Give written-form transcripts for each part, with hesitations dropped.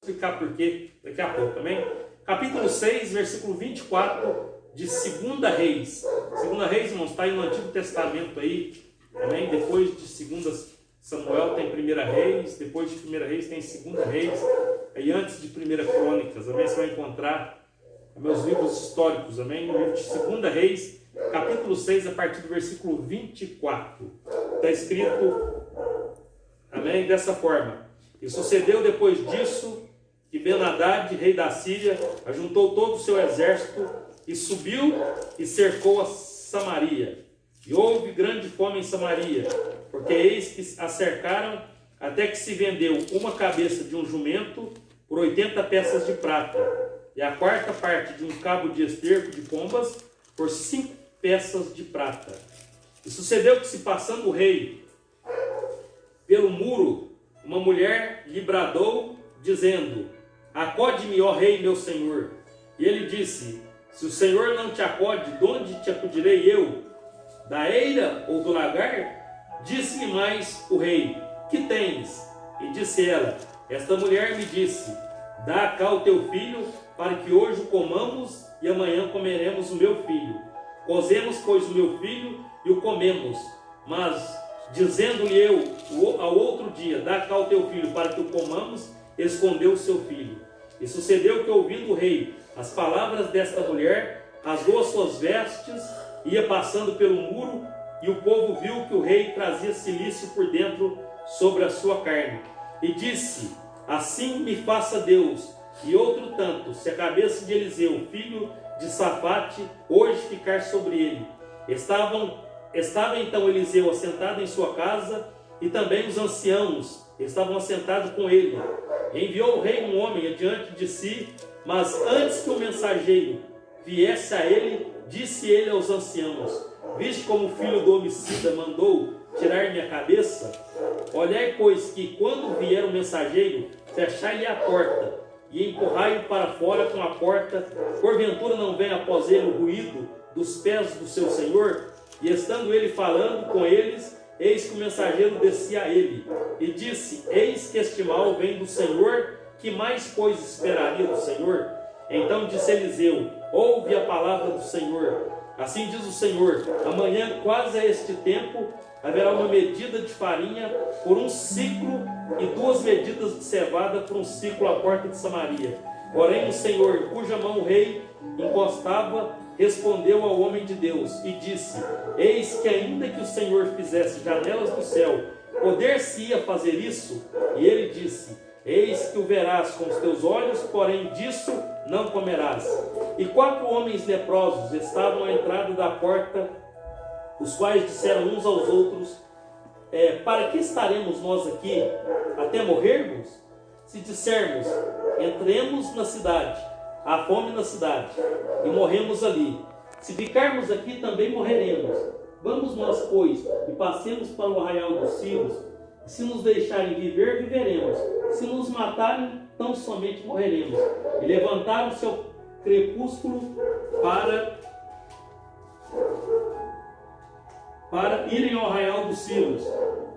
explicar por quê daqui a pouco, amém? Capítulo 6, versículo 24 de 2 Reis. 2 Reis, irmãos, está aí no Antigo Testamento aí, amém? Depois de 2 Samuel tem 1 Reis, depois de 1 Reis tem 2 Reis, aí antes de 1 Crônicas, amém? Você vai encontrar meus livros históricos, amém? No livro de 2 Reis, capítulo 6, a partir do versículo 24. Está escrito, amém? Dessa forma: e sucedeu depois disso que Ben-Hadad, rei da Síria, ajuntou todo o seu exército e subiu e cercou a Samaria. E houve grande fome em Samaria, porque eis que a cercaram, até que se vendeu uma cabeça de um jumento por 80 peças de prata, e a quarta parte de um cabo de esterco de pombas por 5 peças de prata. E sucedeu que, se passando o rei pelo muro, uma mulher lhe bradou, dizendo: acode-me, ó rei, meu senhor. E ele disse: se o Senhor não te acode, de onde te acudirei eu? Da eira ou do lagar? Disse-lhe mais o rei: que tens? E disse ela: esta mulher me disse: dá cá o teu filho, para que hoje o comamos e amanhã comeremos o meu filho. Cozemos, pois, o meu filho e o comemos. Mas, dizendo-lhe eu ao outro dia: dá cá o teu filho, para que o comamos, escondeu o seu filho. E sucedeu que, ouvindo o rei as palavras desta mulher, rasgou as suas vestes, ia passando pelo muro, e o povo viu que o rei trazia cilício por dentro sobre a sua carne. E disse: assim me faça Deus, e outro tanto, se a cabeça de Eliseu, filho de Safate, hoje ficar sobre ele. Estava então Eliseu assentado em sua casa, e também os anciãos estavam assentados com ele. Enviou o rei um homem adiante de si, mas antes que o mensageiro viesse a ele, disse ele aos anciãos: viste como o filho do homicida mandou tirar minha cabeça? Olhai, pois, que quando vier o mensageiro, fechai-lhe a porta e empurrai-o para fora com a porta, porventura não venha após ele o ruído dos pés do seu senhor? E estando ele falando com eles, eis que o mensageiro descia a ele, e disse: eis que este mal vem do Senhor, que mais, pois, esperaria do Senhor? Então disse Eliseu: ouve a palavra do Senhor. Assim diz o Senhor: amanhã, quase a este tempo, haverá uma medida de farinha por um ciclo e 2 medidas de cevada por um ciclo à porta de Samaria. Porém o Senhor, em cuja mão o rei encostava, respondeu ao homem de Deus e disse: eis que ainda que o Senhor fizesse janelas do céu, poder-se-ia fazer isso? E ele disse: eis que o verás com os teus olhos, porém disso não comerás. E 4 homens leprosos estavam à entrada da porta, os quais disseram uns aos outros: para que estaremos nós aqui até morrermos? Se dissermos: entremos na cidade, há fome na cidade, e morremos ali. Se ficarmos aqui, também morreremos. Vamos nós, pois, e passemos para o arraial dos Círios. Se nos deixarem viver, viveremos. Se nos matarem, tão somente morreremos. E levantaram o seu crepúsculo para irem ao arraial dos Círios.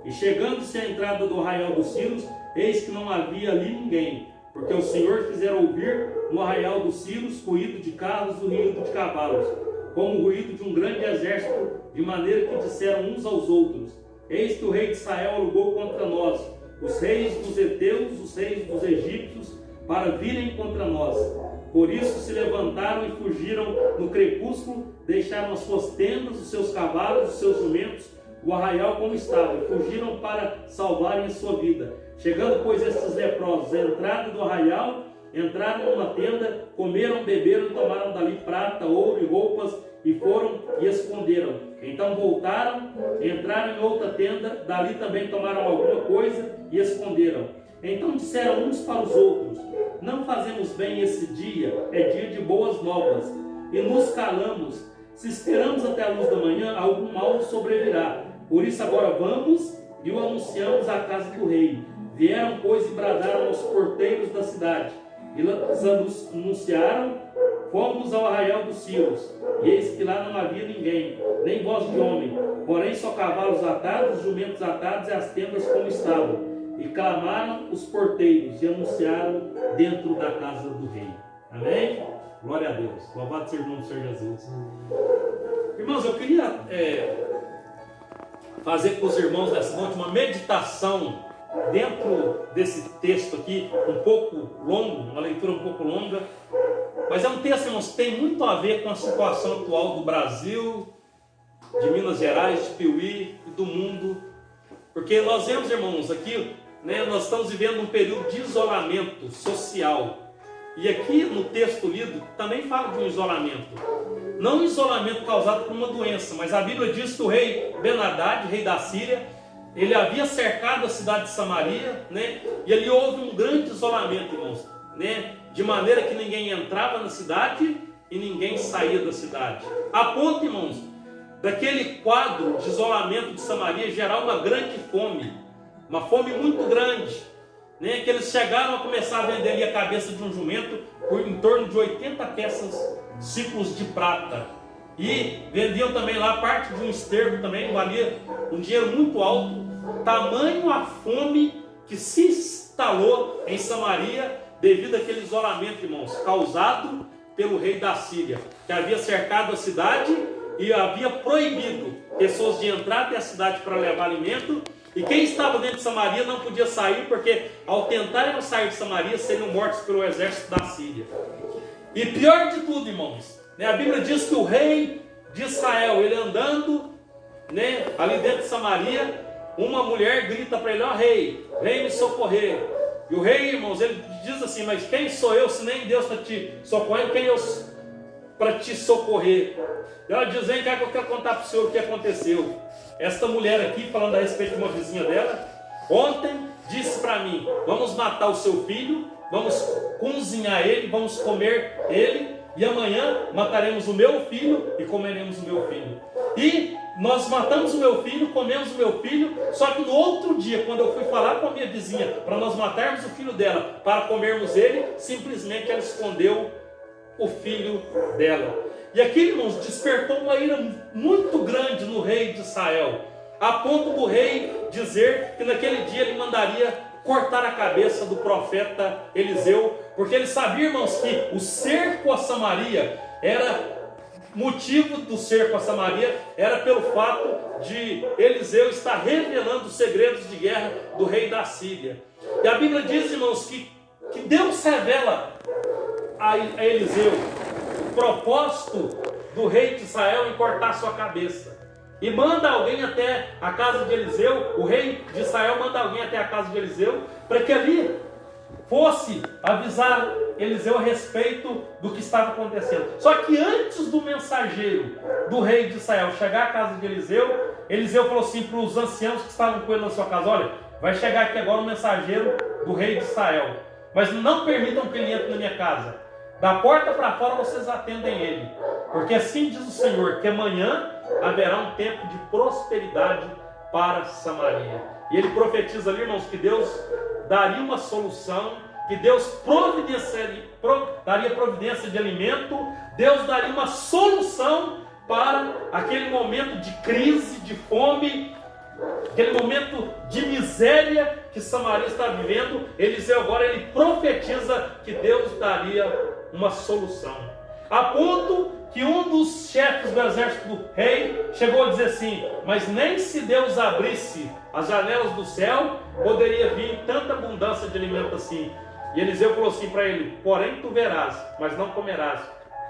E chegando-se à entrada do arraial dos Círios, eis que não havia ali ninguém, porque o Senhor fizera ouvir no arraial dos Círios ruído de carros e ruído de cavalos, como o ruído de um grande exército, de maneira que disseram uns aos outros: eis que o rei de Israel alugou contra nós os reis dos heteus, os reis dos egípcios, para virem contra nós. Por isso se levantaram e fugiram no crepúsculo, deixaram as suas tendas, os seus cavalos, os seus jumentos, o arraial como estava, e fugiram para salvarem a sua vida. Chegando, pois, estes leprosos à entrada do arraial, entraram numa tenda, comeram, beberam, tomaram dali prata, ouro e roupas, e foram e esconderam. Então voltaram, entraram em outra tenda, dali também tomaram alguma coisa e esconderam. Então disseram uns para os outros: não fazemos bem esse dia, é dia de boas novas, e nos calamos. Se esperamos até a luz da manhã, algum mal nos sobrevirá. Por isso agora vamos e o anunciamos à casa do rei. Vieram, pois, e bradaram aos porteiros da cidade, e lhes anunciaram: fomos ao arraial dos Círios, e eis que lá não havia ninguém, nem voz de homem, porém só cavalos atados, jumentos atados e as tendas como estavam. e clamaram os porteiros e anunciaram dentro da casa do rei. Amém? Glória a Deus. Louvado seja o nome do Senhor Jesus. Irmãos, eu queria fazer com os irmãos nessa noite uma meditação dentro desse texto aqui, um pouco longo, uma leitura um pouco longa, mas é um texto, irmãos, que tem muito a ver com a situação atual do Brasil, de Minas Gerais, de Piauí e do mundo, porque nós vemos, irmãos, aqui, né, nós estamos vivendo um período de isolamento social, e aqui no texto lido também fala de um isolamento, não um isolamento causado por uma doença, mas a Bíblia diz que o rei Ben-Hadad, rei da Síria, ele havia cercado a cidade de Samaria, né, e ali houve um grande isolamento, irmãos, né, de maneira que ninguém entrava na cidade e ninguém saía da cidade, a ponto, irmãos, daquele quadro de isolamento de Samaria gerar uma grande fome, uma fome muito grande, né, que eles chegaram a começar a vender ali a cabeça de um jumento por em torno de 80 ciclos de prata, e vendiam também lá parte de um esterco também, valia um dinheiro muito alto, tamanho a fome que se instalou em Samaria devido àquele isolamento, irmãos, causado pelo rei da Síria, que havia cercado a cidade e havia proibido pessoas de entrar até a cidade para levar alimento, e quem estava dentro de Samaria não podia sair, porque ao tentarem sair de Samaria seriam mortos pelo exército da Síria. E pior de tudo, irmãos, né, a Bíblia diz que o rei de Israel, ele andando, né, ali dentro de Samaria, uma mulher grita para ele: ó rei, vem me socorrer. E o rei, irmãos, ele diz assim: mas quem sou eu, se nem Deus está te socorrendo, quem eu para te socorrer? E ela diz: vem cá que eu quero contar para o senhor o que aconteceu. Esta mulher aqui, falando a respeito de uma vizinha dela, ontem disse para mim: vamos matar o seu filho, vamos cozinhar ele, vamos comer ele, e amanhã mataremos o meu filho e comeremos o meu filho. E nós matamos o meu filho, comemos o meu filho, só que no outro dia, quando eu fui falar com a minha vizinha para nós matarmos o filho dela, para comermos ele, simplesmente ela escondeu o filho dela. E aqui, irmãos, despertou uma ira muito grande no rei de Israel, a ponto do rei dizer que naquele dia ele mandaria cortar a cabeça do profeta Eliseu, porque ele sabia, irmãos, que o cerco a Samaria motivo do cerco a Samaria era pelo fato de Eliseu estar revelando os segredos de guerra do rei da Síria. E a Bíblia diz, irmãos, que Deus revela a Eliseu o propósito do rei de Israel em cortar sua cabeça. E manda alguém até a casa de Eliseu, o rei de Israel manda alguém até a casa de Eliseu, para que ali fosse avisar Eliseu a respeito do que estava acontecendo. Só que antes do mensageiro do rei de Israel chegar à casa de Eliseu, Eliseu falou assim para os anciãos que estavam com ele na sua casa: olha, vai chegar aqui agora o mensageiro do rei de Israel, mas não permitam que ele entre na minha casa. Da porta para fora vocês atendem ele, porque assim diz o Senhor, que amanhã haverá um tempo de prosperidade para Samaria. E ele profetiza ali, irmãos, que Deus daria uma solução, que Deus daria providência de alimento, Deus daria uma solução para aquele momento de crise, de fome, aquele momento de miséria que Samaria está vivendo. Eliseu agora ele profetiza que Deus daria uma solução, a ponto que um dos chefes do exército do rei chegou a dizer assim: mas nem se Deus abrisse as janelas do céu, poderia vir tanta abundância de alimento assim. E Eliseu falou assim para ele: porém tu verás, mas não comerás,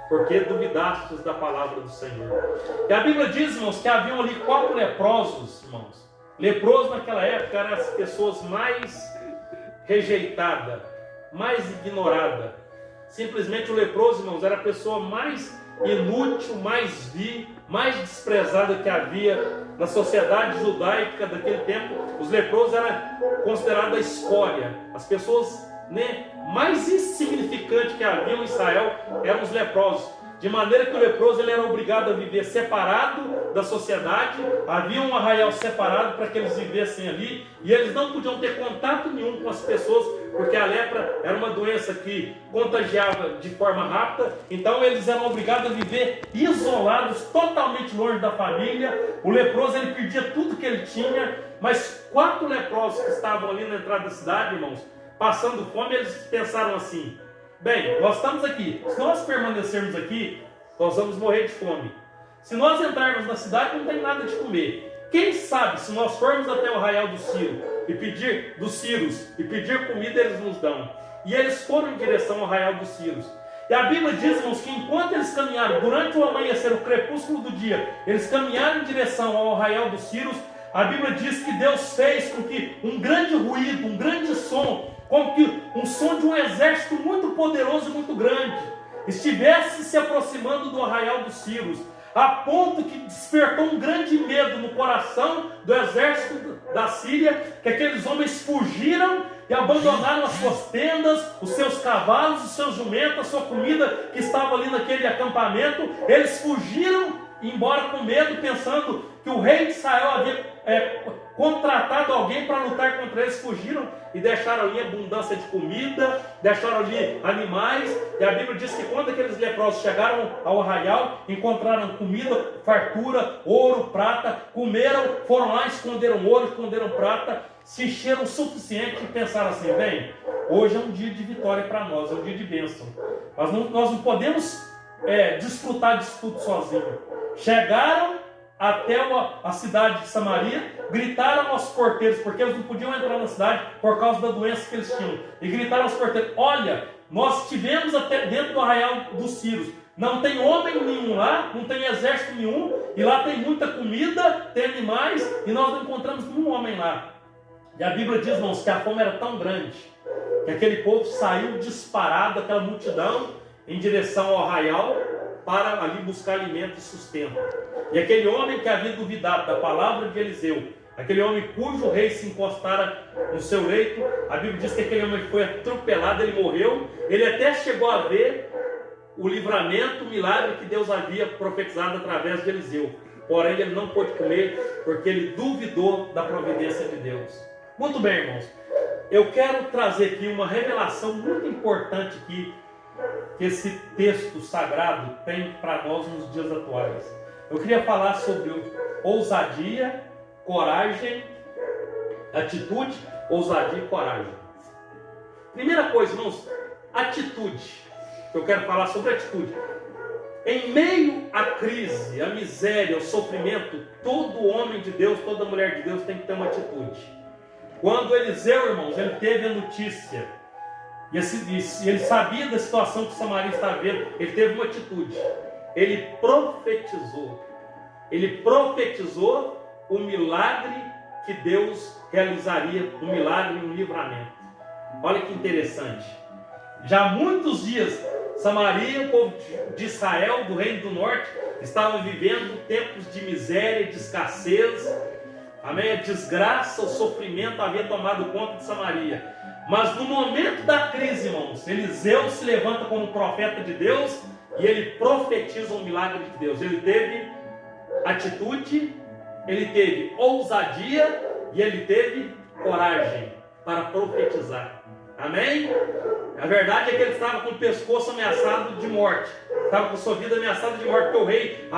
porque duvidastes da palavra do Senhor. E a Bíblia diz, irmãos, que haviam ali 4 leprosos, irmãos. Leprosos naquela época eram as pessoas mais rejeitadas, mais ignoradas. Simplesmente o leproso, irmãos, era a pessoa mais inútil, mais vil, mais desprezada que havia na sociedade judaica daquele tempo. Os leprosos eram considerados a escória, as pessoas, né, mais insignificantes que haviam em Israel eram os leprosos. De maneira que o leproso ele era obrigado a viver separado da sociedade, havia um arraial separado para que eles vivessem ali, e eles não podiam ter contato nenhum com as pessoas, porque a lepra era uma doença que contagiava de forma rápida, então eles eram obrigados a viver isolados, totalmente longe da família. O leproso, ele perdia tudo que ele tinha, mas 4 leprosos que estavam ali na entrada da cidade, irmãos, passando fome, eles pensaram assim: bem, nós estamos aqui, se nós permanecermos aqui, nós vamos morrer de fome. Se nós entrarmos na cidade, não tem nada de comer. Quem sabe, se nós formos até o arraial dos Círios e pedir comida, eles nos dão. E eles foram em direção ao arraial dos Círios. E a Bíblia diz, irmãos, que enquanto eles caminharam, durante o amanhecer, o crepúsculo do dia, eles caminharam em direção ao arraial dos Círios, a Bíblia diz que Deus fez com que um grande ruído, um grande som, como que um som de um exército muito poderoso e muito grande, estivesse se aproximando do arraial dos Círios, a ponto que despertou um grande medo no coração do exército da Síria, que aqueles homens fugiram e abandonaram as suas tendas, os seus cavalos, os seus jumentos, a sua comida que estava ali naquele acampamento. Eles fugiram, embora com medo, pensando que o rei de Israel havia contratado alguém para lutar contra eles. Fugiram e deixaram ali abundância de comida, deixaram ali animais. E a Bíblia diz que quando aqueles leprosos chegaram ao arraial, encontraram comida, fartura, ouro, prata, comeram, foram lá, esconderam ouro, esconderam prata, se encheram o suficiente e pensaram assim: bem, hoje é um dia de vitória para nós, é um dia de bênção. Nós não podemos desfrutar disso tudo sozinho. Chegaram até a cidade de Samaria, gritaram aos porteiros, porque eles não podiam entrar na cidade por causa da doença que eles tinham, e gritaram aos porteiros: olha, nós estivemos até dentro do arraial dos Círios, não tem homem nenhum lá, não tem exército nenhum, e lá tem muita comida, tem animais, e nós não encontramos nenhum homem lá. E a Bíblia diz, irmãos, que a fome era tão grande, que aquele povo saiu disparado, aquela multidão, em direção ao arraial, para ali buscar alimento e sustento. E aquele homem que havia duvidado da palavra de Eliseu, aquele homem cujo rei se encostara no seu leito, a Bíblia diz que aquele homem foi atropelado, ele morreu. Ele até chegou a ver o livramento, o milagre que Deus havia profetizado através de Eliseu. Porém, ele não pôde comer, porque ele duvidou da providência de Deus. Muito bem, irmãos. Eu quero trazer aqui uma revelação muito importante que esse texto sagrado tem para nós nos dias atuais. Eu queria falar sobre ousadia, coragem, atitude, ousadia e coragem. Primeira coisa, irmãos, atitude. Eu quero falar sobre atitude. Em meio à crise, à miséria, ao sofrimento, todo homem de Deus, toda mulher de Deus tem que ter uma atitude. Quando Eliseu, irmãos, ele teve a notícia, e ele sabia da situação que Samaria estava vendo, ele teve uma atitude. Ele profetizou. Ele profetizou o milagre que Deus realizaria, um milagre e um livramento. Olha que interessante. Já há muitos dias, Samaria, o povo de Israel, do reino do norte, estava vivendo tempos de miséria, de escassez. Amém? A desgraça, o sofrimento havia tomado conta de Samaria. Mas no momento da crise, irmãos, Eliseu se levanta como profeta de Deus e ele profetiza um milagre de Deus. Ele teve atitude, ele teve ousadia e ele teve coragem para profetizar. Amém? A verdade é que ele estava com o pescoço ameaçado de morte. Estava com sua vida ameaçada de morte, porque o rei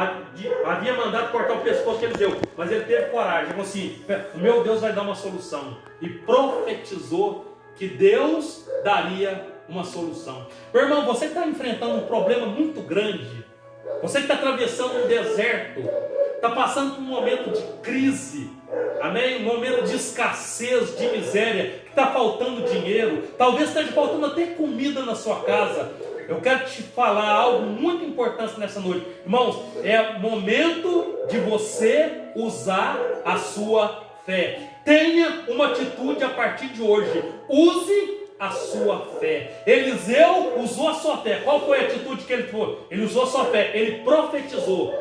havia mandado cortar o pescoço de Eliseu. Mas ele teve coragem. Ele falou assim: o meu Deus vai dar uma solução. E profetizou que Deus daria uma solução. Meu irmão, você está enfrentando um problema muito grande. Você que está atravessando um deserto, está passando por um momento de crise, amém? Um momento de escassez, de miséria, que está faltando dinheiro, talvez esteja faltando até comida na sua casa. Eu quero te falar algo muito importante nessa noite. Irmãos, é momento de você usar a sua fé. Tenha uma atitude a partir de hoje. Use a sua fé. Eliseu usou a sua fé. Qual foi a atitude que ele foi? Ele usou a sua fé. Ele profetizou.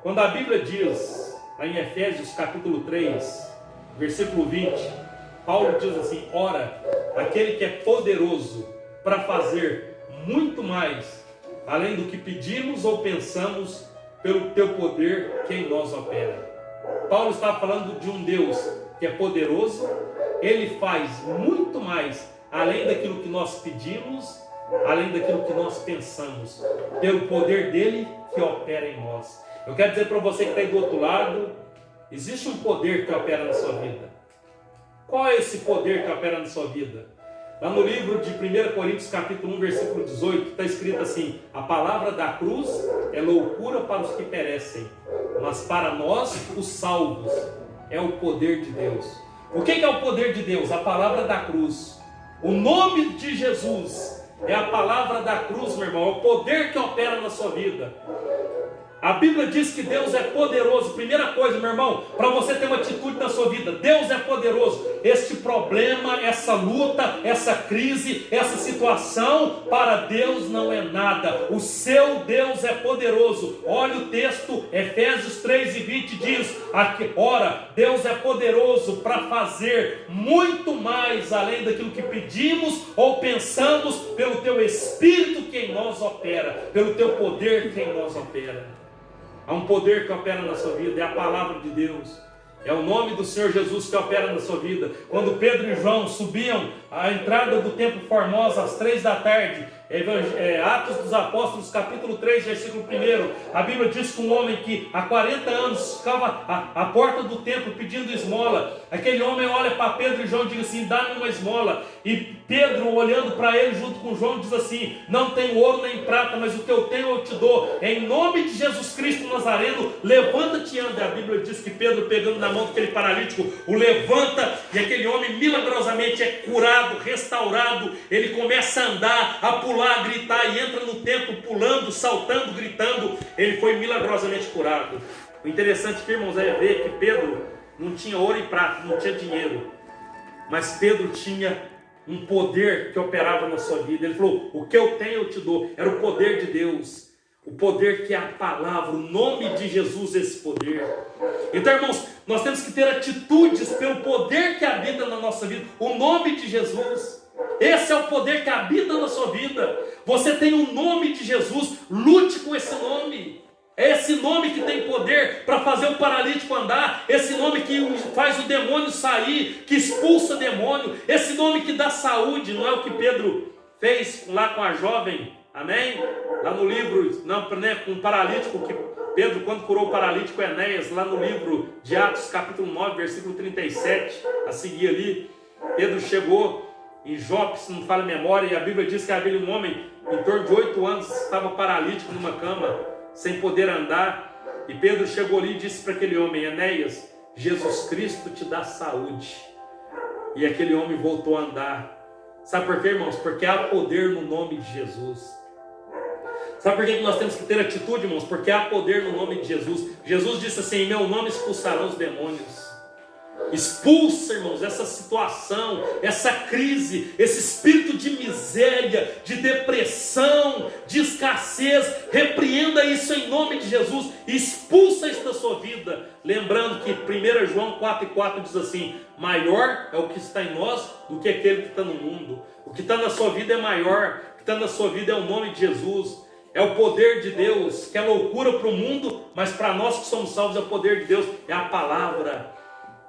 Quando a Bíblia diz, lá em Efésios capítulo 3, versículo 20, Paulo diz assim: ora, aquele que é poderoso para fazer muito mais, além do que pedimos ou pensamos, pelo teu poder que em nós opera. Paulo está falando de um Deus que é poderoso, ele faz muito mais além daquilo que nós pedimos, além daquilo que nós pensamos, pelo poder dele que opera em nós. Eu quero dizer para você que está aí do outro lado, existe um poder que opera na sua vida. Qual é esse poder que opera na sua vida? Lá no livro de 1 Coríntios capítulo 1, versículo 18, está escrito assim: a palavra da cruz é loucura para os que perecem, mas para nós, os salvos, é o poder de Deus. O que é o poder de Deus? A palavra da cruz. O nome de Jesus é a palavra da cruz, meu irmão. É o poder que opera na sua vida. A Bíblia diz que Deus é poderoso. Primeira coisa, meu irmão, para você ter uma atitude na sua vida: Deus é poderoso. Este problema, essa luta, essa crise, essa situação, para Deus não é nada. O seu Deus é poderoso. Olha o texto, Efésios 3:20 diz: ora, Deus é poderoso para fazer muito mais além daquilo que pedimos ou pensamos, pelo teu Espírito que em nós opera, pelo teu poder que em nós opera. Há um poder que opera na sua vida, é a palavra de Deus. É o nome do Senhor Jesus que opera na sua vida. Quando Pedro e João subiam à entrada do Templo Formosa às 3 da tarde, Atos dos Apóstolos, capítulo 3, versículo 1, a Bíblia diz que um homem que há 40 anos ficava à porta do templo pedindo esmola, aquele homem olha para Pedro e João e diz assim: dá-me uma esmola. E Pedro, olhando para ele junto com João, diz assim: não tenho ouro nem prata, mas o que eu tenho eu te dou. Em nome de Jesus Cristo Nazareno, levanta-te e anda. A Bíblia diz que Pedro, pegando na mão daquele paralítico, o levanta, e aquele homem milagrosamente é curado, restaurado. Ele começa a andar, a pular, a gritar, e entra no templo pulando, saltando, gritando. Ele foi milagrosamente curado. O interessante aqui, irmãos, é ver que Pedro não tinha ouro e prata, não tinha dinheiro, mas Pedro tinha um poder que operava na sua vida. Ele falou: o que eu tenho eu te dou. Era o poder de Deus, o poder que é a palavra, o nome de Jesus, esse poder. Então, irmãos, nós temos que ter atitudes pelo poder que habita na nossa vida, o nome de Jesus. Esse é o poder que habita na sua vida. Você tem o nome de Jesus, lute com esse nome. É esse nome que tem poder para fazer o paralítico andar, esse nome que faz o demônio sair, que expulsa o demônio, esse nome que dá saúde. Não é o que Pedro fez lá com a jovem, amém? Lá no livro, não, né, com o paralítico, que Pedro, quando curou o paralítico Enéas, lá no livro de Atos, capítulo 9, versículo 37, a seguir ali, Pedro chegou em Jope, se não falha a memória, e a Bíblia diz que havia um homem em torno de 8 anos, estava paralítico numa cama, sem poder andar, e Pedro chegou ali e disse para aquele homem: Enéas, Jesus Cristo te dá saúde. E aquele homem voltou a andar. Sabe por quê, irmãos? Porque há poder no nome de Jesus. Sabe por que nós temos que ter atitude, irmãos? Porque há poder no nome de Jesus. Jesus disse assim: em meu nome expulsarão os demônios. Expulsa, irmãos, essa situação, essa crise, esse espírito de miséria, de depressão, de escassez. Repreenda isso em nome de Jesus. Expulsa isso da sua vida. Lembrando que 1 João 4,4 diz assim: maior é o que está em nós do que aquele que está no mundo. O que está na sua vida é maior. O que está na sua vida é o nome de Jesus. É o poder de Deus, que é loucura para o mundo, mas para nós que somos salvos é o poder de Deus, é a palavra.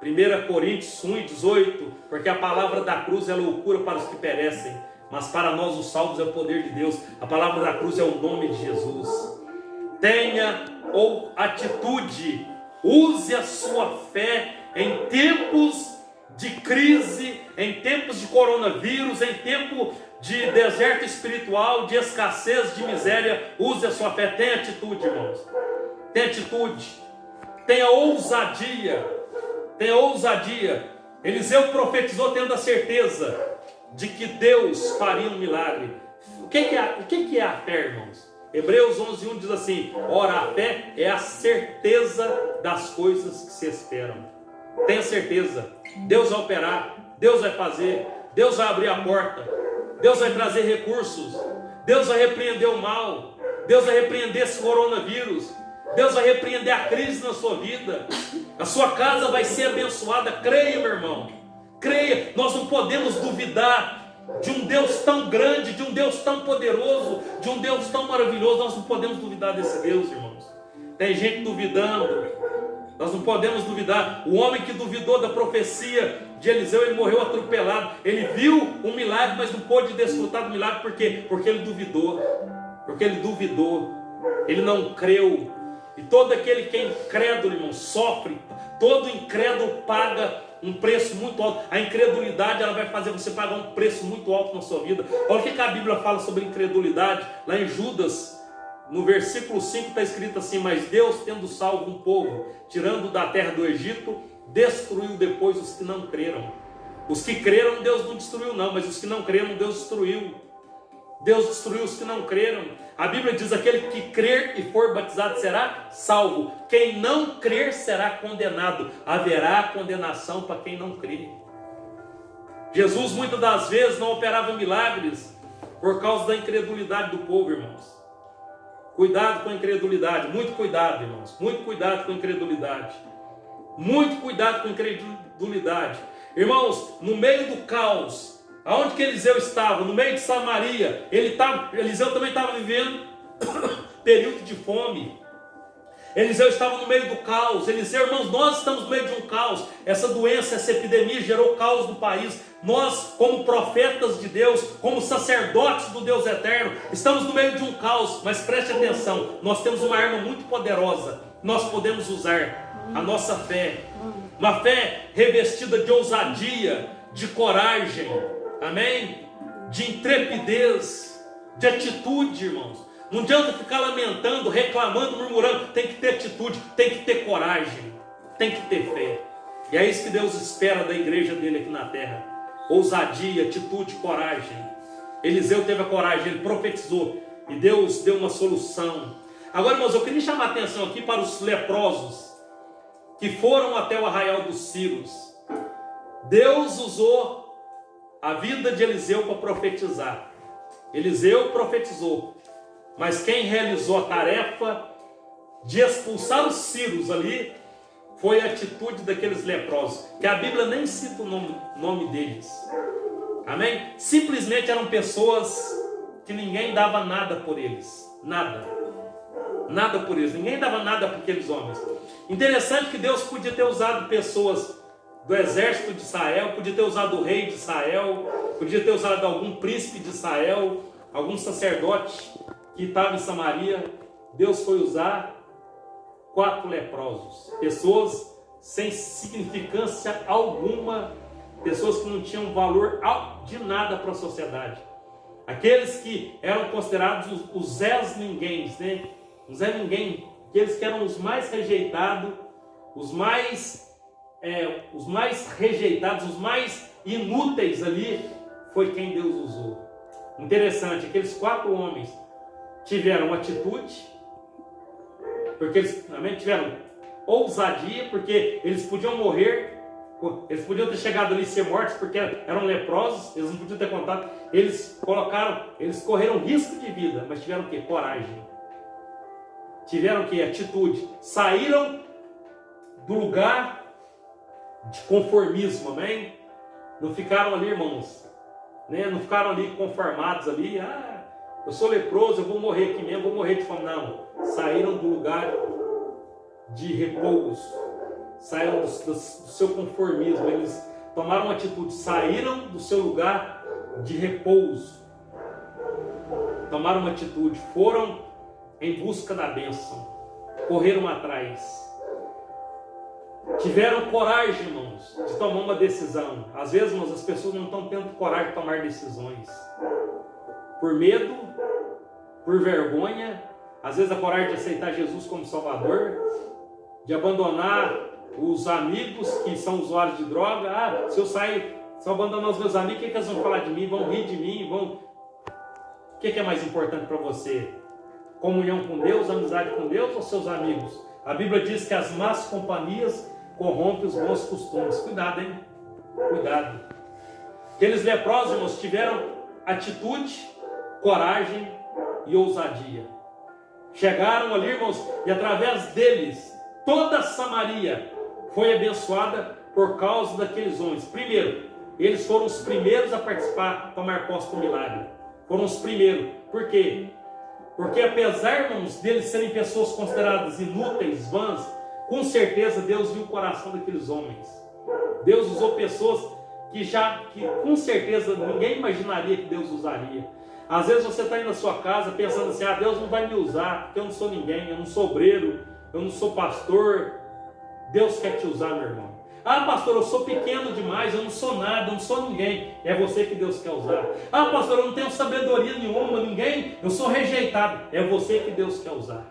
1 Coríntios 1:18, porque a palavra da cruz é loucura para os que perecem, mas para nós os salvos é o poder de Deus. A palavra da cruz é o nome de Jesus. Tenha ou atitude, use a sua fé em tempos de crise, em tempos de coronavírus, em tempo de deserto espiritual, de escassez, de miséria. Use a sua fé. Tenha atitude, irmãos. Tenha atitude. Tenha ousadia. Tenha ousadia. Eliseu profetizou tendo a certeza de que Deus faria um milagre. O que é a fé, irmãos? Hebreus 11:1 diz assim: ora, a fé é a certeza das coisas que se esperam. Tenha certeza. Deus vai operar. Deus vai fazer. Deus vai abrir a porta. Deus vai trazer recursos. Deus vai repreender o mal. Deus vai repreender esse coronavírus. Deus vai repreender a crise na sua vida. A sua casa vai ser abençoada. Creia, meu irmão. Creia. Nós não podemos duvidar de um Deus tão grande, de um Deus tão poderoso, de um Deus tão maravilhoso. Nós não podemos duvidar desse Deus, irmãos. Tem gente duvidando. Nós não podemos duvidar. O homem que duvidou da profecia de Eliseu, ele morreu atropelado. Ele viu um milagre, mas não pôde desfrutar do milagre. Por quê? Porque ele duvidou. Porque ele duvidou. Ele não creu. E todo aquele que é incrédulo, irmão, sofre. Todo incrédulo paga um preço muito alto. A incredulidade, ela vai fazer você pagar um preço muito alto na sua vida. Olha o que a Bíblia fala sobre incredulidade. Lá em Judas, no versículo 5 está escrito assim: mas Deus, tendo salvo um povo, tirando da terra do Egito, destruiu depois os que não creram. Os que creram, Deus não destruiu não, mas os que não creram, Deus destruiu. Deus destruiu os que não creram. A Bíblia diz: aquele que crer e for batizado será salvo. Quem não crer será condenado. Haverá condenação para quem não crê. Jesus muitas das vezes não operava milagres por causa da incredulidade do povo, irmãos. Cuidado com a incredulidade, muito cuidado, irmãos. Muito cuidado com a incredulidade. Muito cuidado com a incredulidade. Irmãos, no meio do caos, aonde que Eliseu estava? No meio de Samaria. Eliseu também estava vivendo período de fome. Eliseu estava no meio do caos. Eliseu, irmãos, nós estamos no meio de um caos. Essa doença, essa epidemia gerou caos no país. Nós, como profetas de Deus, como sacerdotes do Deus eterno, estamos no meio de um caos. Mas preste atenção, nós temos uma arma muito poderosa. Nós podemos usar a nossa fé. Uma fé revestida de ousadia, de coragem, amém? De intrepidez, de atitude, irmãos. Não adianta ficar lamentando, reclamando, murmurando. Tem que ter atitude, tem que ter coragem, tem que ter fé. E é isso que Deus espera da igreja dele aqui na terra. Ousadia, atitude, coragem. Eliseu teve a coragem, ele profetizou e Deus deu uma solução. Agora, irmãos, eu queria chamar a atenção aqui para os leprosos que foram até o arraial dos Círios. Deus usou a vida de Eliseu para profetizar. Eliseu profetizou. Mas quem realizou a tarefa de expulsar os círios ali foi a atitude daqueles leprosos, que a Bíblia nem cita o nome deles. Amém? Simplesmente eram pessoas que ninguém dava nada por eles. Nada. Nada por eles. Ninguém dava nada por aqueles homens. Interessante que Deus podia ter usado pessoas do exército de Israel, podia ter usado o rei de Israel, podia ter usado algum príncipe de Israel, algum sacerdote que estava em Samaria. Deus foi usar 4 leprosos, pessoas sem significância alguma, pessoas que não tinham valor de nada para a sociedade, aqueles que eram considerados os Zés Ninguéms, né? Os Zé Ninguém, aqueles que eram os mais rejeitados, os mais rejeitados, os mais inúteis ali, foi quem Deus usou. Interessante, aqueles 4 homens tiveram atitude, porque eles também tiveram ousadia, porque eles podiam morrer, eles podiam ter chegado ali e ser mortos, porque eram leprosos, eles não podiam ter contato. Eles correram risco de vida, mas tiveram o quê? Coragem. Tiveram o quê? Atitude. Saíram do lugar de conformismo, amém? Não ficaram ali, irmãos, né? Não ficaram ali conformados ali. Eu sou leproso, eu vou morrer aqui mesmo, vou morrer de fome. Não. Saíram do lugar de repouso. Saíram do seu conformismo. Eles tomaram uma atitude. Saíram do seu lugar de repouso. Tomaram uma atitude. Foram em busca da bênção. Correram atrás. Tiveram coragem, irmãos, de tomar uma decisão. Às vezes, irmãos, as pessoas não estão tendo coragem de tomar decisões. Por medo, por vergonha, às vezes a coragem de aceitar Jesus como Salvador, de abandonar os amigos que são usuários de droga. Se eu abandonar os meus amigos, o que eles vão falar de mim? Vão rir de mim? O que é mais importante para você? Comunhão com Deus, amizade com Deus ou seus amigos? A Bíblia diz que as más companhias corrompem os bons costumes. Cuidado, hein? Cuidado. Aqueles leprosos, irmãos, tiveram atitude, coragem e ousadia. Chegaram ali, irmãos, e através deles, toda Samaria foi abençoada por causa daqueles homens. Primeiro, eles foram os primeiros a participar, tomar posse do milagre. Foram os primeiros. Por quê? Porque apesar, irmãos, deles serem pessoas consideradas inúteis, vãs, com certeza Deus viu o coração daqueles homens. Deus usou pessoas que com certeza ninguém imaginaria que Deus usaria. Às vezes você está aí na sua casa pensando assim, Deus não vai me usar, porque eu não sou ninguém, eu não sou obreiro, eu não sou pastor. Deus quer te usar, meu irmão. Pastor, eu sou pequeno demais, eu não sou nada, eu não sou ninguém. É você que Deus quer usar. Pastor, eu não tenho sabedoria nenhuma, ninguém, eu sou rejeitado. É você que Deus quer usar.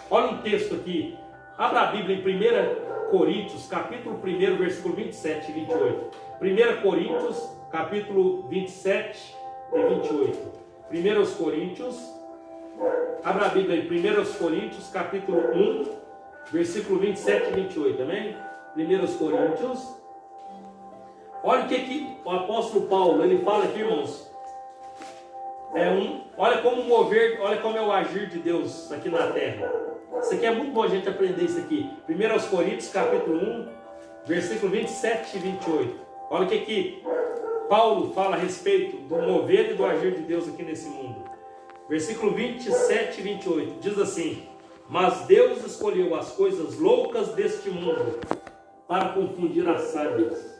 Olha um texto aqui. Abra a Bíblia em 1 Coríntios, capítulo 1, versículo 27 e 28. 1 Coríntios, capítulo 27 e 28. 1 Coríntios, abra a Bíblia em 1 Coríntios, capítulo 1, versículo 27 e 28, amém? 1 Coríntios. Olha o que o apóstolo Paulo, ele fala aqui, irmãos. Olha como é o agir de Deus aqui na terra. Isso aqui é muito bom a gente aprender isso aqui. 1 Coríntios, capítulo 1, versículo 27 e 28. Olha o que Paulo fala a respeito do mover e do agir de Deus aqui nesse mundo. Versículo 27 e 28. Diz assim: mas Deus escolheu as coisas loucas deste mundo para confundir as sábias.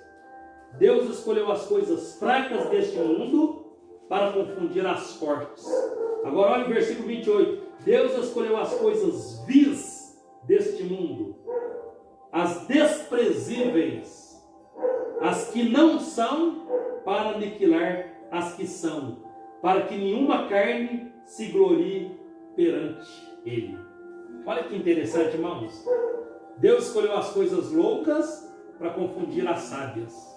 Deus escolheu as coisas fracas deste mundo para confundir as fortes. Agora olha o versículo 28. Deus escolheu as coisas vis deste mundo, as desprezíveis, as que não são, para aniquilar as que são, para que nenhuma carne se glorie perante Ele. Olha que interessante, irmãos. Deus escolheu as coisas loucas para confundir as sábias.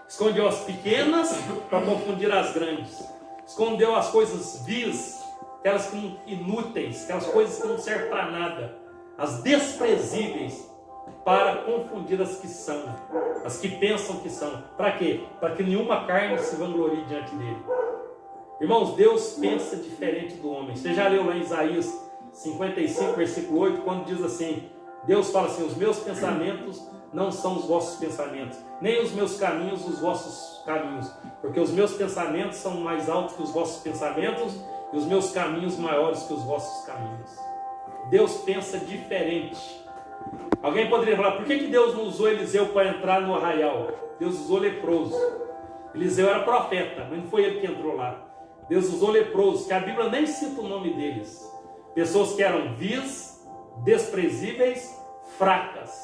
Escondeu as pequenas para confundir as grandes. Escondeu as coisas vis, aquelas inúteis, aquelas coisas que não servem para nada. As desprezíveis, para confundir as que são, as que pensam que são. Para quê? Para que nenhuma carne se vanglorie diante dele. Irmãos, Deus pensa diferente do homem. Você já leu lá em Isaías 55, versículo 8, quando diz assim, Deus fala assim: os meus pensamentos não são os vossos pensamentos, nem os meus caminhos os vossos caminhos, porque os meus pensamentos são mais altos que os vossos pensamentos, e os meus caminhos maiores que os vossos caminhos. Deus pensa diferente. Alguém poderia falar, por que Deus não usou Eliseu para entrar no arraial? Deus usou leproso. Eliseu era profeta, mas não foi ele que entrou lá. Deus usou leprosos, que a Bíblia nem cita o nome deles. Pessoas que eram vis, desprezíveis, fracas.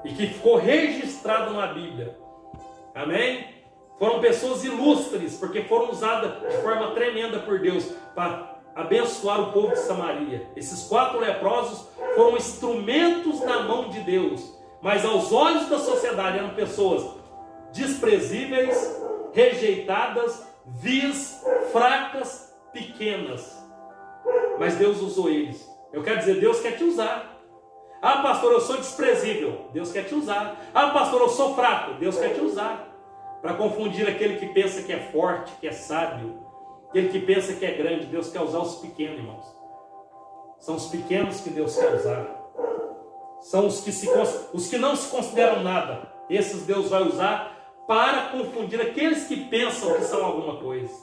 E que ficou registrado na Bíblia. Amém? Foram pessoas ilustres, porque foram usadas de forma tremenda por Deus para abençoar o povo de Samaria. Esses 4 leprosos foram instrumentos na mão de Deus, mas aos olhos da sociedade eram pessoas desprezíveis, rejeitadas, vis, fracas, pequenas. Mas Deus usou eles. Eu quero dizer, Deus quer te usar. Pastor, eu sou desprezível. Deus quer te usar. Pastor, eu sou fraco. Deus quer te usar. Para confundir aquele que pensa que é forte, que é sábio, aquele que pensa que é grande. Deus quer usar os pequenos, irmãos. São os pequenos que Deus quer usar. São os que não se consideram nada. Esses Deus vai usar para confundir aqueles que pensam que são alguma coisa.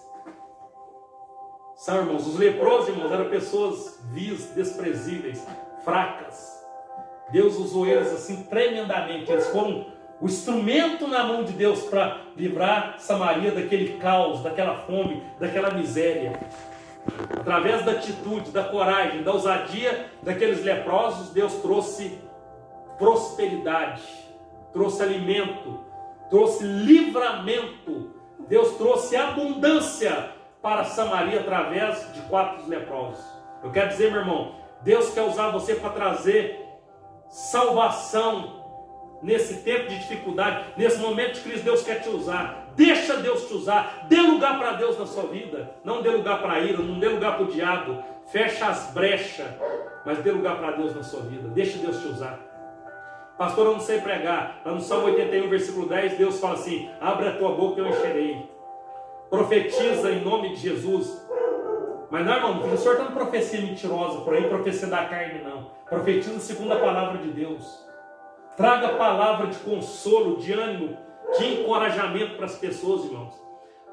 São, irmãos, os leprosos, irmãos, eram pessoas vis, desprezíveis, fracas. Deus usou eles assim tremendamente. Eles foram o instrumento na mão de Deus para livrar Samaria daquele caos, daquela fome, daquela miséria. Através da atitude, da coragem, da ousadia daqueles leprosos, Deus trouxe prosperidade, trouxe alimento, trouxe livramento. Deus trouxe abundância para Samaria através de 4 leprosos. Eu quero dizer, meu irmão, Deus quer usar você para trazer salvação nesse tempo de dificuldade, nesse momento de crise. Deus quer te usar. Deixa Deus te usar. Dê lugar para Deus na sua vida. Não dê lugar para a ira, não dê lugar para o diabo. Fecha as brechas, mas dê lugar para Deus na sua vida. Deixa Deus te usar. Pastor, eu não sei pregar. Lá no Salmo 81, versículo 10, Deus fala assim: abre a tua boca e eu encherei. Profetiza em nome de Jesus. Mas não, irmão, o senhor está dando profecia mentirosa por aí, profecia da carne, não. Profetiza segundo a palavra de Deus. Traga palavra de consolo, de ânimo, de encorajamento para as pessoas, irmãos.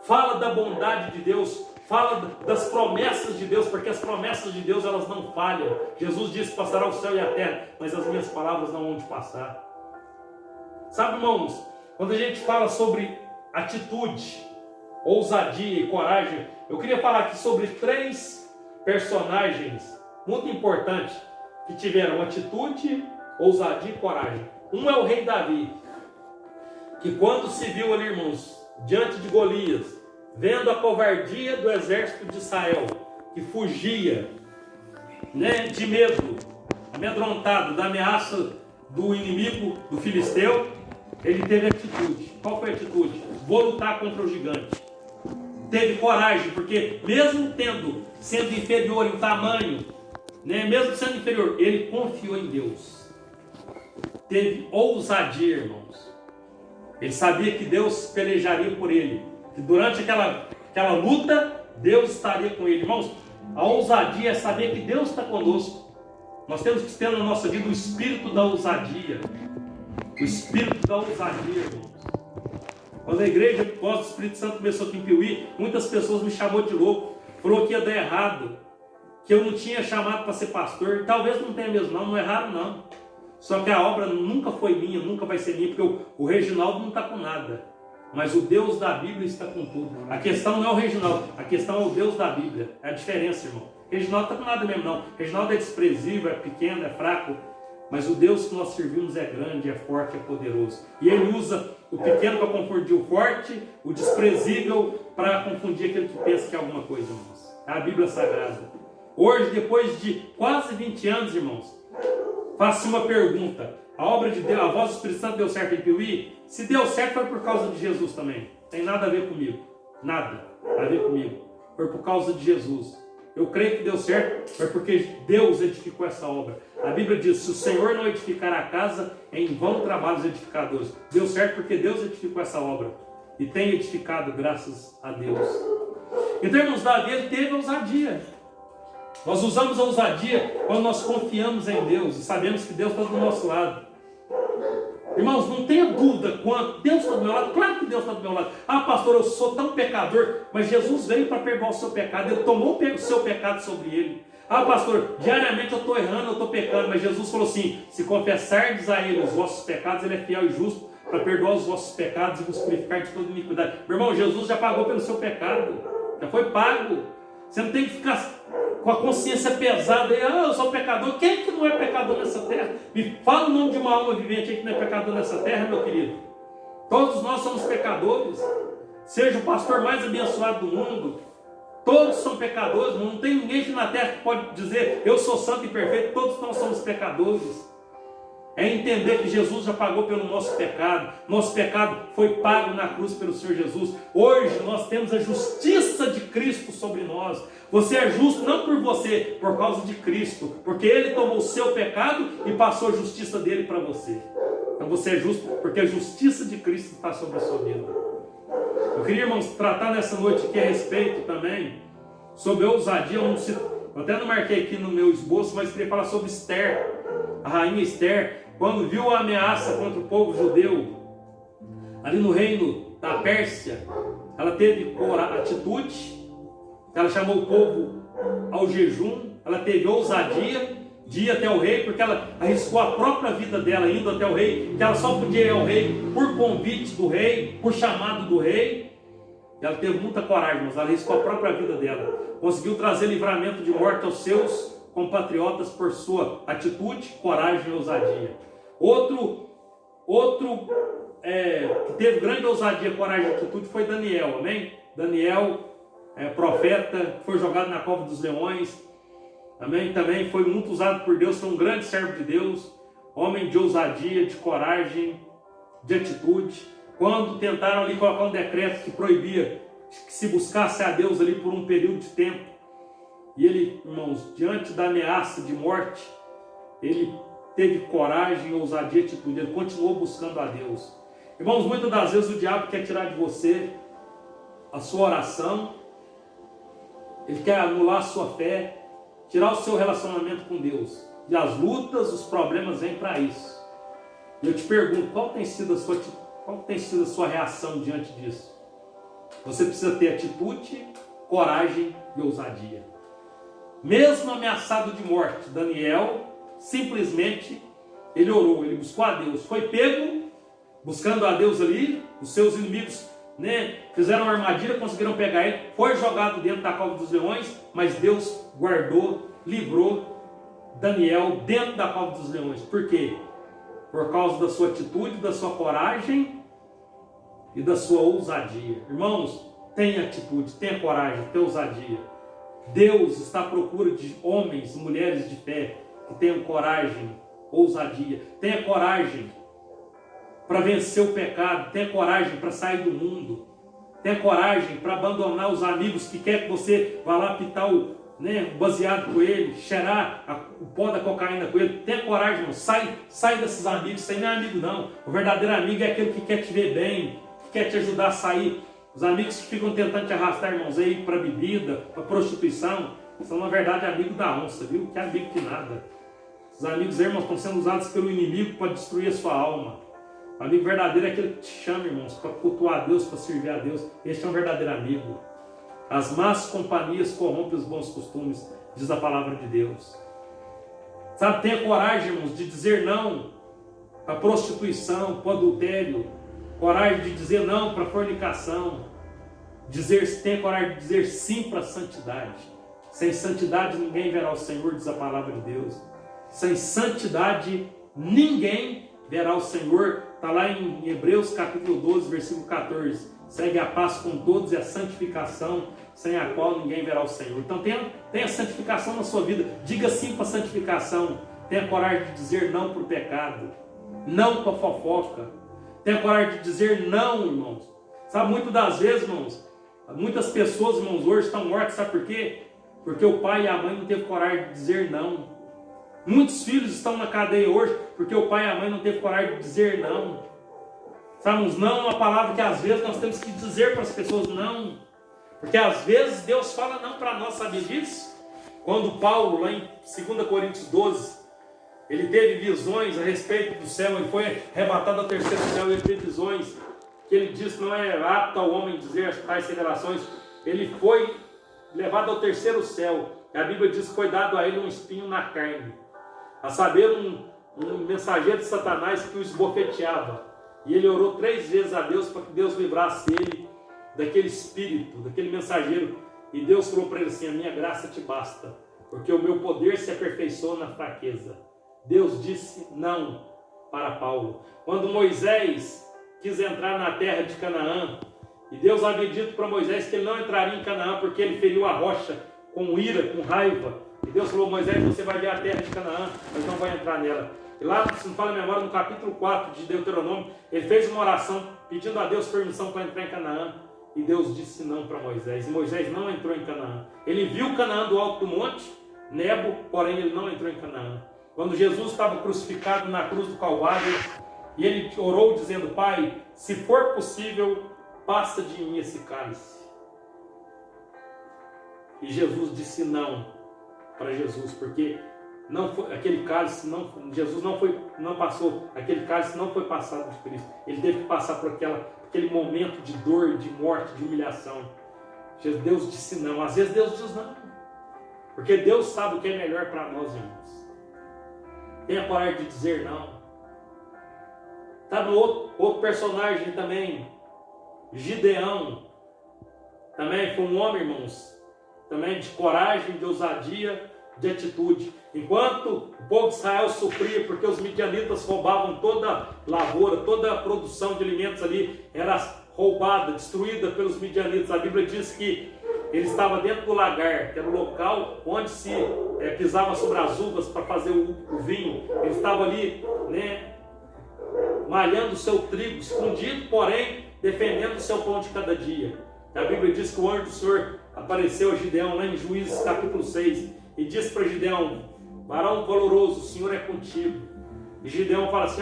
Fala da bondade de Deus, fala das promessas de Deus, porque as promessas de Deus, elas não falham. Jesus disse: passará o céu e a terra, mas as minhas palavras não vão te passar. Sabe, irmãos, quando a gente fala sobre atitude, ousadia e coragem, eu queria falar aqui sobre 3 personagens muito importantes que tiveram atitude, ousadia e coragem. Um é o rei Davi, que quando se viu ali, irmãos, diante de Golias, vendo a covardia do exército de Israel, que fugia, né, de medo, amedrontado da ameaça do inimigo, do filisteu, ele teve atitude. Qual foi a atitude? Vou lutar contra o gigante. Teve coragem, porque mesmo sendo inferior em tamanho, né, mesmo sendo inferior, ele confiou em Deus. Teve ousadia, irmãos. Ele sabia que Deus pelejaria por ele, que durante aquela luta, Deus estaria com ele. Irmãos, a ousadia é saber que Deus está conosco. Nós temos que ter na nossa vida o espírito da ousadia. O espírito da ousadia, irmãos. Quando a igreja, após o Espírito Santo começou aqui em Piuí, muitas pessoas me chamou de louco, falou que ia dar errado, que eu não tinha chamado para ser pastor. Talvez não tenha mesmo, não erraram não. Só que a obra nunca foi minha, nunca vai ser minha, porque o Reginaldo não está com nada. Mas o Deus da Bíblia está com tudo. A questão não é o Reginaldo, a questão é o Deus da Bíblia. É a diferença, irmão. Reginaldo não está com nada mesmo, não. Reginaldo é desprezível, é pequeno, é fraco. Mas o Deus que nós servimos é grande, é forte, é poderoso. E Ele usa o pequeno para confundir o forte, o desprezível para confundir aquele que pensa que é alguma coisa, irmãos. É a Bíblia Sagrada. Hoje, depois de quase 20 anos, irmãos, faço uma pergunta. A obra de Deus, a voz do Espírito Santo deu certo em Piuí? Se deu certo, foi por causa de Jesus também. Tem nada a ver comigo. Nada a ver comigo. Foi por causa de Jesus. Eu creio que deu certo, foi porque Deus edificou essa obra. A Bíblia diz, se o Senhor não edificar a casa, em vão trabalham os edificadores. Deu certo porque Deus edificou essa obra. E tem edificado, graças a Deus. Então, irmãos, Davi, ele teve ousadia. Nós usamos a ousadia quando nós confiamos em Deus e sabemos que Deus está do nosso lado. Irmãos, não tenha dúvida quanto Deus está do meu lado. Claro que Deus está do meu lado. Ah, pastor, eu sou tão pecador, mas Jesus veio para perdoar o seu pecado. Ele tomou o seu pecado sobre ele. Ah, pastor, diariamente eu estou errando, eu estou pecando, mas Jesus falou assim, se confessardes a Ele os vossos pecados, Ele é fiel e justo para perdoar os vossos pecados e vos purificar de toda iniquidade. Meu irmão, Jesus já pagou pelo seu pecado. Já foi pago. Você não tem que ficar com a consciência pesada aí, eu sou pecador. Quem é que não é pecador nessa terra? Me fala o nome de uma alma vivente aí que não é pecador nessa terra, meu querido. Todos nós somos pecadores. Seja o pastor mais abençoado do mundo, todos são pecadores. Não tem ninguém aqui na terra que pode dizer, eu sou santo e perfeito. Todos nós somos pecadores. É entender que Jesus já pagou pelo nosso pecado. Nosso pecado foi pago na cruz pelo Senhor Jesus. Hoje nós temos a justiça de Cristo sobre nós. Você é justo não por você, por causa de Cristo. Porque Ele tomou o seu pecado e passou a justiça dele para você. Então você é justo porque a justiça de Cristo está sobre a sua vida. Eu queria, irmãos, tratar nessa noite aqui a respeito também sobre ousadia. Eu até não marquei aqui no meu esboço, mas queria falar sobre Esther. A rainha Esther, quando viu a ameaça contra o povo judeu, ali no reino da Pérsia, ela teve atitude, ela chamou o povo ao jejum, ela teve ousadia de ir até o rei, porque ela arriscou a própria vida dela indo até o rei, que ela só podia ir ao rei por convite do rei, por chamado do rei. Ela teve muita coragem, mas ela arriscou a própria vida dela, conseguiu trazer livramento de morte aos seus compatriotas por sua atitude, coragem e ousadia. Outro que teve grande ousadia, coragem e atitude foi Daniel, amém? Daniel, profeta, foi jogado na cova dos leões, amém? Também foi muito usado por Deus, foi um grande servo de Deus, homem de ousadia, de coragem, de atitude. Quando tentaram ali colocar um decreto que proibia que se buscasse a Deus ali por um período de tempo, e ele, irmãos, diante da ameaça de morte, ele teve coragem, ousadia e atitude. Ele continuou buscando a Deus. Irmãos, muitas das vezes o diabo quer tirar de você a sua oração. Ele quer anular a sua fé, tirar o seu relacionamento com Deus. E as lutas, os problemas vêm para isso. E eu te pergunto, qual tem sido a sua reação diante disso? Você precisa ter atitude, coragem e ousadia. Mesmo ameaçado de morte, Daniel simplesmente ele orou, ele buscou a Deus. Foi pego buscando a Deus ali, os seus inimigos, né, fizeram uma armadilha, conseguiram pegar ele, foi jogado dentro da cova dos leões, mas Deus guardou, livrou Daniel dentro da cova dos leões. Por quê? Por causa da sua atitude, da sua coragem e da sua ousadia. Irmãos, tenha atitude, tenha coragem, tenha ousadia. Deus está à procura de homens e mulheres de fé que tenham coragem, ousadia. Tenha coragem para vencer o pecado, tenha coragem para sair do mundo, tenha coragem para abandonar os amigos que querem que você vá lá pitar o baseado com ele, cheirar o pó da cocaína com ele. Tenha coragem, irmão. Sai desses amigos. Isso aí não é amigo, não. O verdadeiro amigo é aquele que quer te ver bem, que quer te ajudar a sair. Os amigos que ficam tentando te arrastar, irmãos, aí para bebida, para prostituição, são na verdade amigos da onça, viu? Que amigo que nada. Os amigos, irmãos, estão sendo usados pelo inimigo para destruir a sua alma. O amigo verdadeiro é aquele que te chama, irmãos, para cultuar a Deus, para servir a Deus. Este é um verdadeiro amigo. As más companhias corrompem os bons costumes, diz a palavra de Deus. Sabe, tenha coragem, irmãos, de dizer não para a prostituição, para o adultério. Coragem de dizer não para a fornicação. Tenha coragem de dizer sim para a santidade. Sem santidade ninguém verá o Senhor, diz a palavra de Deus. Sem santidade ninguém verá o Senhor. Está lá em Hebreus capítulo 12, versículo 14. Segue a paz com todos e a santificação, sem a qual ninguém verá o Senhor. Então tenha santificação na sua vida. Diga sim para a santificação. Tenha coragem de dizer não para o pecado. Não para a fofoca. Tenha coragem de dizer não, irmãos. Sabe, muitas das vezes, irmãos, muitas pessoas, irmãos, hoje estão mortas. Sabe por quê? Porque o pai e a mãe não teve coragem de dizer não. Muitos filhos estão na cadeia hoje porque o pai e a mãe não teve coragem de dizer não. Sabe, não é uma palavra que às vezes nós temos que dizer para as pessoas não. Porque às vezes Deus fala não para nós, sabe disso? Quando Paulo, lá em 2 Coríntios 12, ele teve visões a respeito do céu, ele foi arrebatado ao terceiro céu, ele teve visões que ele disse não é apto ao homem dizer as tais revelações. Ele foi levado ao terceiro céu, e a Bíblia diz que foi dado a ele um espinho na carne, a saber, um mensageiro de Satanás que o esbofeteava. E ele orou 3 vezes a Deus para que Deus livrasse ele daquele espírito, daquele mensageiro. E Deus falou para ele assim: a minha graça te basta, porque o meu poder se aperfeiçoa na fraqueza. Deus disse não para Paulo. Quando Moisés quis entrar na terra de Canaã, e Deus havia dito para Moisés que ele não entraria em Canaã porque ele feriu a rocha com ira, com raiva. E Deus falou: Moisés, você vai ver a terra de Canaã, mas não vai entrar nela. E lá, se não fala a memória, no capítulo 4 de Deuteronômio, ele fez uma oração pedindo a Deus permissão para entrar em Canaã. E Deus disse não para Moisés. E Moisés não entrou em Canaã. Ele viu Canaã do alto do monte, Nebo, porém ele não entrou em Canaã. Quando Jesus estava crucificado na cruz do Calvário, e ele orou dizendo: Pai, se for possível, passa de mim esse cálice. E Jesus disse não para Jesus, porque não foi, aquele cálice não, Jesus não passou, aquele cálice não foi passado de Cristo. Ele teve que passar por aquele momento de dor, de morte, de humilhação. Deus disse não. Às vezes Deus diz não, porque Deus sabe o que é melhor para nós, irmãos. Tenha coragem de dizer não. Está no outro personagem também, Gideão. Também foi um homem, irmãos, também de coragem, de ousadia, de atitude. Enquanto o povo de Israel sofria porque os midianitas roubavam toda a lavoura, toda a produção de alimentos ali era roubada, destruída pelos midianitas. A Bíblia diz que ele estava dentro do lagar, que era o local onde se pisava sobre as uvas para fazer o vinho. Ele estava ali, malhando o seu trigo, escondido, porém defendendo o seu pão de cada dia. A Bíblia diz que o anjo do Senhor apareceu a Gideão lá em Juízes capítulo 6 e disse para Gideão: varão valoroso, o Senhor é contigo. E Gideão fala assim: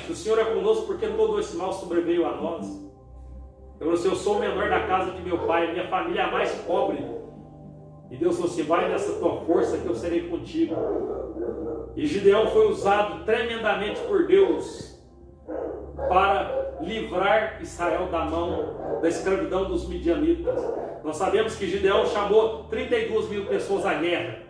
se o Senhor é conosco, por que todo esse mal sobreveio a nós? Eu falei assim: eu sou o menor da casa de meu pai, minha família é a mais pobre. E Deus falou assim: vai nessa tua força que eu serei contigo. E Gideão foi usado tremendamente por Deus para livrar Israel da mão da escravidão dos midianitas. Nós sabemos que Gideão chamou 32 mil pessoas à guerra.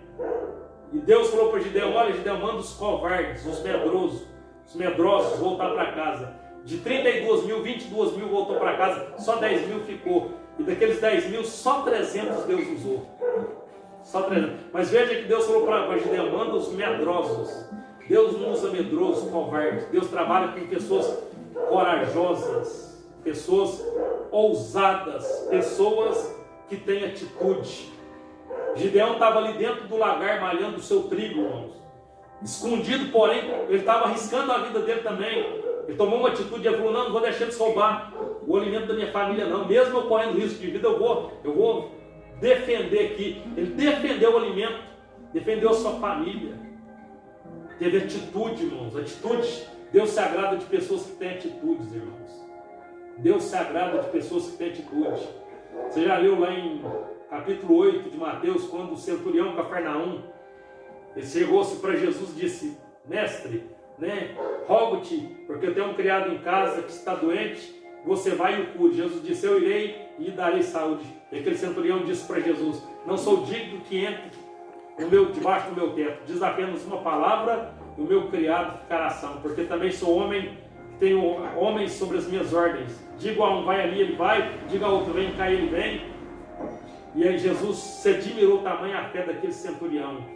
E Deus falou para Gideão: olha, Gideão, manda os covardes, os medrosos voltar para casa. De 32 mil, 22 mil voltou para casa, só 10 mil ficou. E daqueles 10 mil, só 300 Deus usou. Só 300. Mas veja que Deus falou para Gideão: manda os medrosos. Deus não usa medrosos, covardes. Deus trabalha com pessoas corajosas, pessoas ousadas, pessoas que têm atitude. Gideão estava ali dentro do lagar malhando o seu trigo, irmãos. Escondido, porém, ele estava arriscando a vida dele também. Ele tomou uma atitude e falou: não vou deixar eles roubar o alimento da minha família, não. Mesmo eu correndo risco de vida, eu vou defender aqui. Ele defendeu o alimento, defendeu a sua família. Teve atitude, irmãos. Atitude. Deus se agrada de pessoas que têm atitudes, irmãos. Deus se agrada de pessoas que têm atitude. Você já leu lá em capítulo 8 de Mateus, quando o centurião Cafarnaum, ele chegou-se para Jesus e disse: mestre, rogo-te, porque eu tenho um criado em casa que está doente, você vai e o cure. Jesus disse: eu irei e lhe darei saúde. E aquele centurião disse para Jesus: não sou digno que entre debaixo do meu teto, diz apenas uma palavra e o meu criado ficará são, porque também sou homem, tenho homens sobre as minhas ordens. Digo a um: vai ali, ele vai. Digo a outro: vem cá, ele vem. E aí Jesus se admirou tamanha a fé daquele centurião.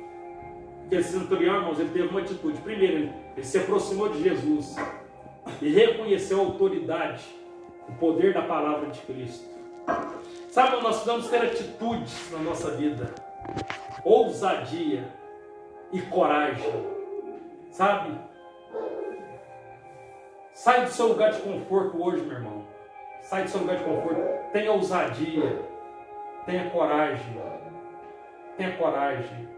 Aquele centurião, irmãos, ele teve uma atitude. Primeiro, ele se aproximou de Jesus e reconheceu a autoridade, o poder da palavra de Cristo. Sabe, nós precisamos ter atitudes na nossa vida, ousadia e coragem, sabe? Sai do seu lugar de conforto hoje, meu irmão. Sai do seu lugar de conforto. Tenha ousadia, tenha coragem, tenha coragem.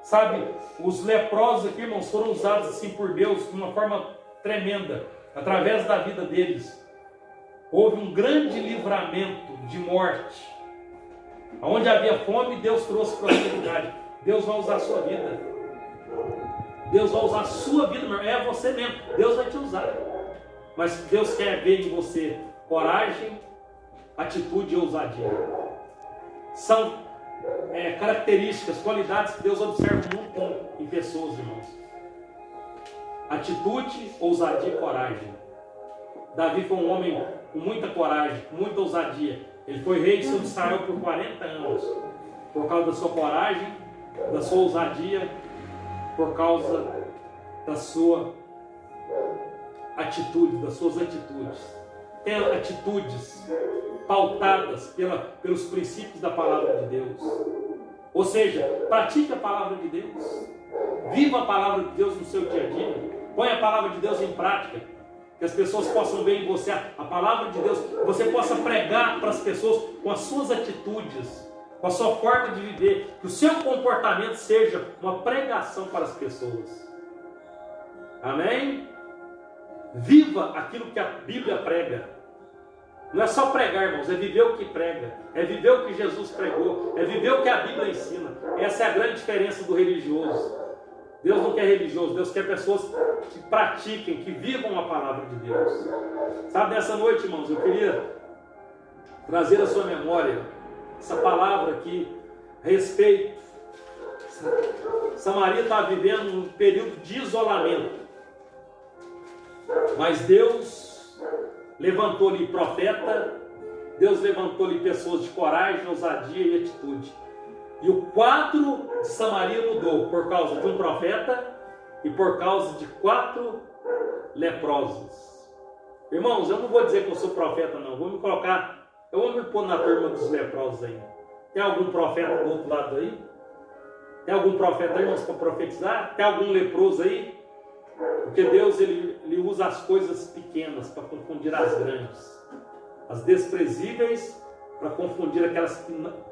Sabe, os leprosos aqui, irmãos, foram usados assim por Deus de uma forma tremenda, através da vida deles. Houve um grande livramento de morte. Onde havia fome, Deus trouxe prosperidade. Deus vai usar a sua vida. Deus vai usar a sua vida, meu irmão. É você mesmo. Deus vai te usar. Mas Deus quer ver em você coragem, atitude e ousadia. São características, qualidades que Deus observa muito em pessoas, irmãos. Atitude, ousadia e coragem. Davi foi um homem com muita coragem, com muita ousadia. Ele foi rei sobre Israel por 40 anos. Por causa da sua coragem, da sua ousadia, por causa da sua atitude, das suas atitudes. Tenha atitudes pautadas pelos princípios da palavra de Deus. Ou seja, pratique a palavra de Deus. Viva a palavra de Deus no seu dia a dia. Põe a palavra de Deus em prática. Que as pessoas possam ver em você a palavra de Deus. Você possa pregar para as pessoas com as suas atitudes, com a sua forma de viver. Que o seu comportamento seja uma pregação para as pessoas. Amém? Viva aquilo que a Bíblia prega. Não é só pregar, irmãos, é viver o que prega, é viver o que Jesus pregou, é viver o que a Bíblia ensina. Essa é a grande diferença do religioso. Deus não quer religioso, Deus quer pessoas que pratiquem, que vivam a palavra de Deus. Sabe, nessa noite, irmãos, eu queria trazer à sua memória essa palavra aqui, respeito. Samaria está vivendo um período de isolamento, mas Deus levantou-lhe profeta, Deus levantou-lhe pessoas de coragem, ousadia e atitude. E o quadro de Samaria mudou por causa de um profeta e por causa de 4 leprosos. Irmãos, eu não vou dizer que eu sou profeta, não. Eu vou me pôr na turma dos leprosos aí. Tem algum profeta do outro lado aí? Tem algum profeta aí, irmãos, para profetizar? Tem algum leproso aí? Porque Deus ele usa as coisas pequenas para confundir as grandes, as desprezíveis para confundir aquelas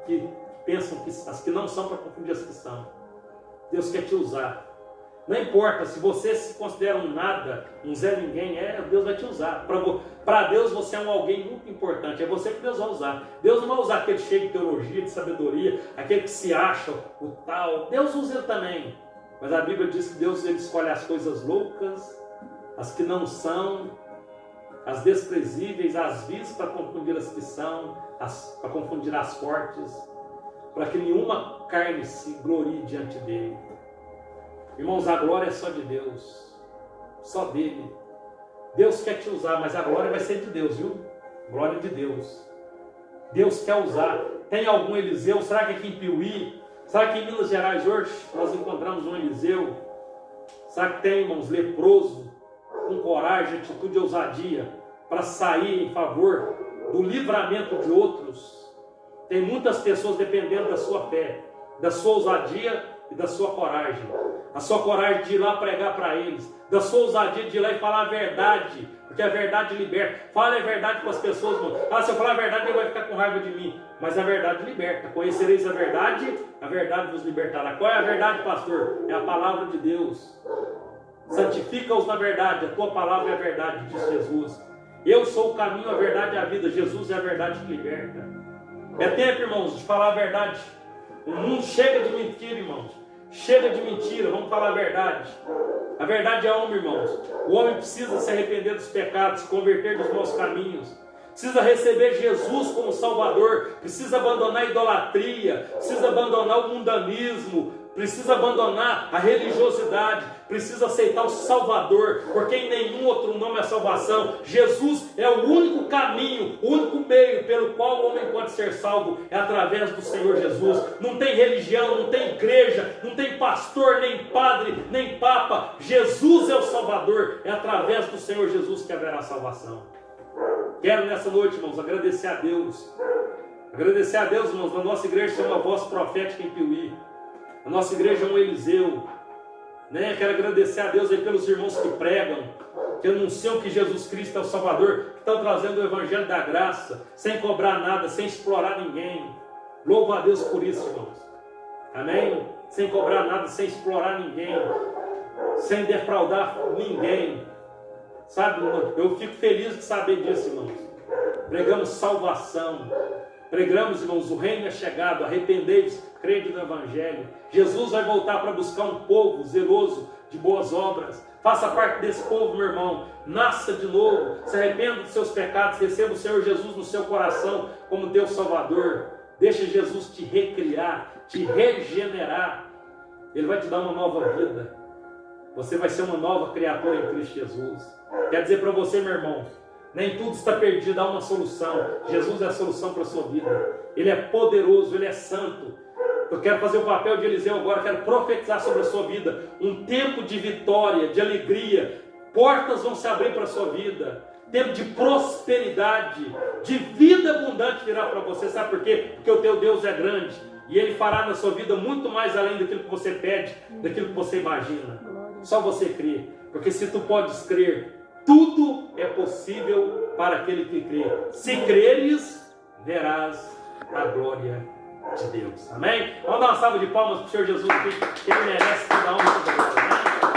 que pensam que as que não são, para confundir as que são. Deus quer te usar. Não importa se você se considera um nada, um Zé Ninguém, Deus vai te usar. Para Deus você é alguém muito importante. É você que Deus vai usar. Deus não vai usar aquele cheio de teologia, de sabedoria, aquele que se acha o tal. Deus usa ele também. Mas a Bíblia diz que Deus ele escolhe as coisas loucas, as que não são, as desprezíveis, as vis para confundir as que são, para confundir as fortes, para que nenhuma carne se glorie diante dele. Irmãos, a glória é só de Deus, só dele. Deus quer te usar, mas a glória vai ser de Deus, viu? Glória de Deus. Deus quer usar. Tem algum Eliseu? Será que aqui em Piuí? Será que em Minas Gerais hoje nós encontramos um Eliseu? Será que tem, irmãos, leproso, com coragem, atitude e ousadia, para sair em favor do livramento de outros? Tem muitas pessoas dependendo da sua fé, da sua ousadia e da sua coragem. A sua coragem de ir lá pregar para eles, da sua ousadia de ir lá e falar a verdade, porque a verdade liberta. Fale a verdade com as pessoas, irmão. Se eu falar a verdade, ele vai ficar com raiva de mim. Mas a verdade liberta. Conhecereis a verdade vos libertará. Qual é a verdade, pastor? É a palavra de Deus. Santifica-os na verdade, a tua palavra é a verdade, diz Jesus. Eu sou o caminho, a verdade e a vida. Jesus é a verdade que liberta. É tempo, irmãos, de falar a verdade. O mundo chega de mentira, irmãos. Chega de mentira, vamos falar a verdade. A verdade é homem, irmãos. O homem precisa se arrepender dos pecados, se converter dos maus caminhos. Precisa receber Jesus como Salvador. Precisa abandonar a idolatria. Precisa abandonar o mundanismo. Precisa abandonar a religiosidade. Precisa aceitar o Salvador, porque em nenhum outro nome é salvação. Jesus é o único caminho, o único meio pelo qual o homem pode ser salvo, é através do Senhor Jesus. Não tem religião, não tem igreja, não tem pastor, nem padre, nem papa. Jesus é o Salvador, é através do Senhor Jesus que haverá salvação. Quero nessa noite, irmãos, agradecer a Deus. Agradecer a Deus, irmãos, na nossa igreja tem uma voz profética em Piuí. A nossa igreja é um Eliseu. Quero agradecer a Deus aí pelos irmãos que pregam, que anunciam que Jesus Cristo é o Salvador, que estão trazendo o Evangelho da graça, sem cobrar nada, sem explorar ninguém. Louvo a Deus por isso, irmãos. Amém? Sem cobrar nada, sem explorar ninguém, sem defraudar ninguém. Sabe, eu fico feliz de saber disso, irmãos. Pregamos salvação. Pregamos, irmãos, o reino é chegado, arrependei-vos, crede no Evangelho. Jesus vai voltar para buscar um povo zeloso de boas obras. Faça parte desse povo, meu irmão. Nasça de novo, se arrependa dos seus pecados, receba o Senhor Jesus no seu coração como Deus Salvador. Deixa Jesus te recriar, te regenerar. Ele vai te dar uma nova vida. Você vai ser uma nova criatura em Cristo Jesus. Quer dizer para você, meu irmão, nem tudo está perdido, há uma solução. Jesus é a solução para a sua vida. Ele é poderoso, Ele é santo. Eu quero fazer o papel de Eliseu agora, quero profetizar sobre a sua vida. Um tempo de vitória, de alegria. Portas vão se abrir para a sua vida. Tempo de prosperidade, de vida abundante virá para você. Sabe por quê? Porque o teu Deus é grande. E Ele fará na sua vida muito mais além daquilo que você pede, daquilo que você imagina. Só você crê. Porque se tu podes crer, tudo é possível para aquele que crê. Se creres, verás a glória de Deus. Amém? Vamos dar uma salva de palmas para o Senhor Jesus, que Ele merece toda a honra e toda a glória. Amém?